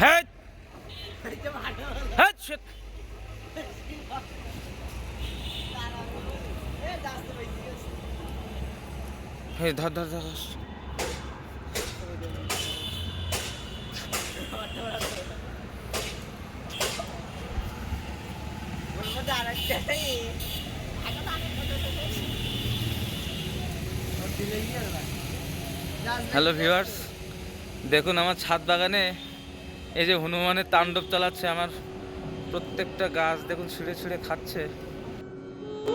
হ্যাঁ হ্যাঁ shit। হে ধর ধর ধর। হ্যালো ভিউয়ার্স, দেখুন আমার ছাদ বাগানে এই যে হনুমানের তাণ্ডব চালাচ্ছে। আমার প্রত্যেকটা গাছ দেখুন ছিঁড়ে ছিঁড়ে খাচ্ছে।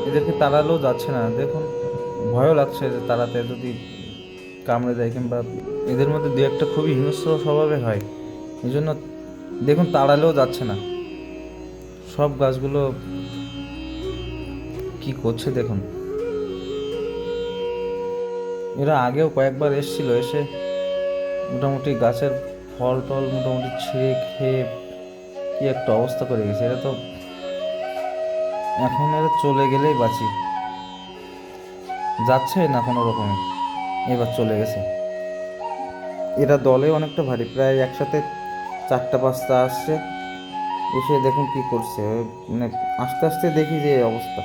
এদেরকে তাড়ালেও যাচ্ছে না, দেখুন ভয়ও লাগছে যে তাড়াতে যদি কামড়ে দেয়, কিংবা এদের মধ্যে দু একটা খুবই হিংস্র স্বভাবের হয়। এই জন্য দেখুন তাড়ালেও যাচ্ছে না। সব গাছগুলো কি করছে দেখুন। এরা আগেও কয়েকবার এসেছিল, এসে মোটামুটি গাছের ফল টল মোটামুটি ছিঁড়ে খেয়ে কি একটা অবস্থা করে গেছে। এরা তো এখন এরা চলে গেলেই বাঁচি, যাচ্ছে না কোনো রকমে, এবার চলে গেছে। এরা দলে অনেকটা ভারী, প্রায় একসাথে 4টা 5টা আসছে। এসে দেখুন কি করছে, মানে আস্তে আস্তে দেখি যে এই অবস্থা।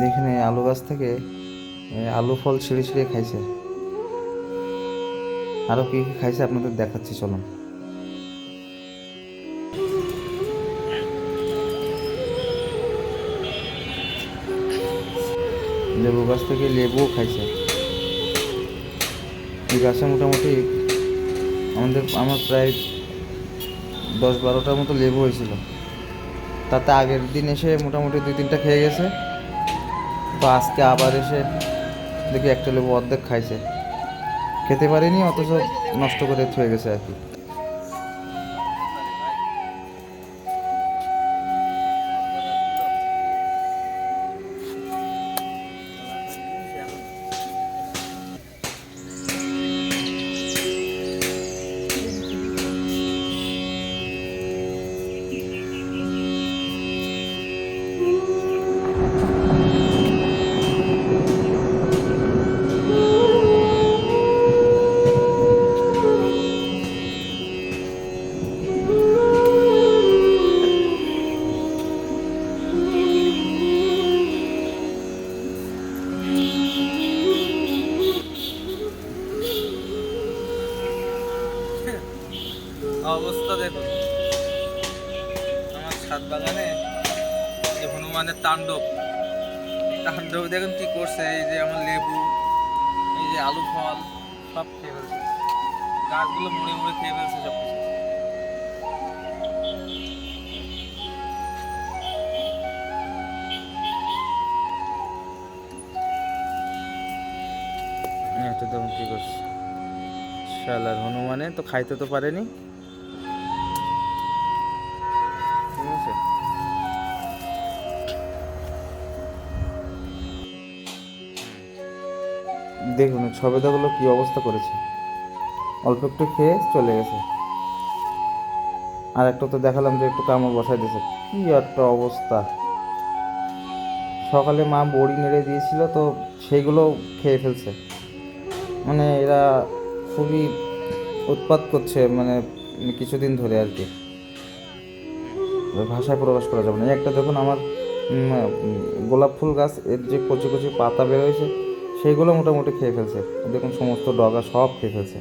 দেখেন এই আলু গাছ থেকে আলু ফল ছিঁড়ে ছিঁড়ে খাইছে। আরও কী কী খাইছে আপনাদের দেখাচ্ছি, চলুন। লেবু গাছ থেকে লেবুও খাইছে। এই গাছে মোটামুটি আমার প্রায় 10-12টার মতো লেবু হয়েছিল। তাতে আগের দিন এসে মোটামুটি 2-3টা খেয়ে গেছে। তো আজকে আবার এসে দেখি একটা লেবু অর্ধেক খাইছে, খেতে পারিনি, অথচ নষ্ট করে থুয়ে গেছে আর কি। অবস্থা দেখুন আমার ছাদ বাগানে, এই হনুমানের তাণ্ডব দেখুন কি করছে। এই যে আমার লেবু, এই যে আলু ফল সব খেয়ে ফেলছে, গাছগুলো মুড়ে মুড়ে খেয়ে ফেলছে সব কিছু। এটা দেখুন কি করছে শালার হনুমানে, তো খাইতে তো পারেনি, ঠিক আছে। দেখুন সবেদাগুলো কি অবস্থা করেছে, অল্প একটু খেয়ে চলে গেছে। আর একটা তো দেখালাম যে একটু কামড় বসাই দিয়েছে, কি একটা অবস্থা। সকালে মা বড়ি নেড়ে দিয়েছিল, তো সেইগুলো খেয়ে ফেলছে। মানে এরা খুবই উৎপাত করছে, মানে কিছুদিন ধরে আর কি, ভাষায় প্রকাশ করা যাবে না। একটা দেখুন আমার গোলাপ ফুল গাছ, এর যে কচি কচি পাতা বেরোয়েছে সেইগুলো মোটামুটি খেয়ে ফেলছে। দেখুন সমস্ত ডগা সব খেয়ে ফেলছে।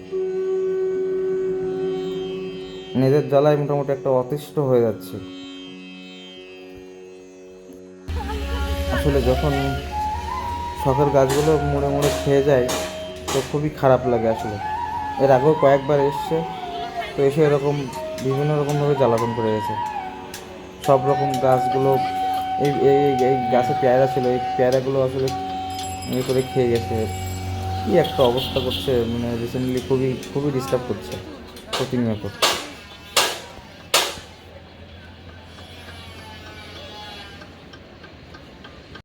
নিজের জ্বালায় মোটামুটি একটা অতিষ্ঠ হয়ে যাচ্ছে। আসলে যখন শখের গাছগুলো মুড়ে মুড়ে খেয়ে যায় তো খুবই খারাপ লাগে আসলে। এর আগেও কয়েকবার এসছে, তো এসে এরকম বিভিন্ন রকমভাবে জ্বালাতন করে গেছে। সব রকম গাছগুলো, এই এই এই গাছে পেয়ারা ছিল, এই পেয়ারাগুলো আসলে ইয়ে করে খেয়ে গেছে। কি একটা অবস্থা করছে, মানে রিসেন্টলি খুবই খুবই ডিস্টার্ব করছে প্রতিনিয়ত।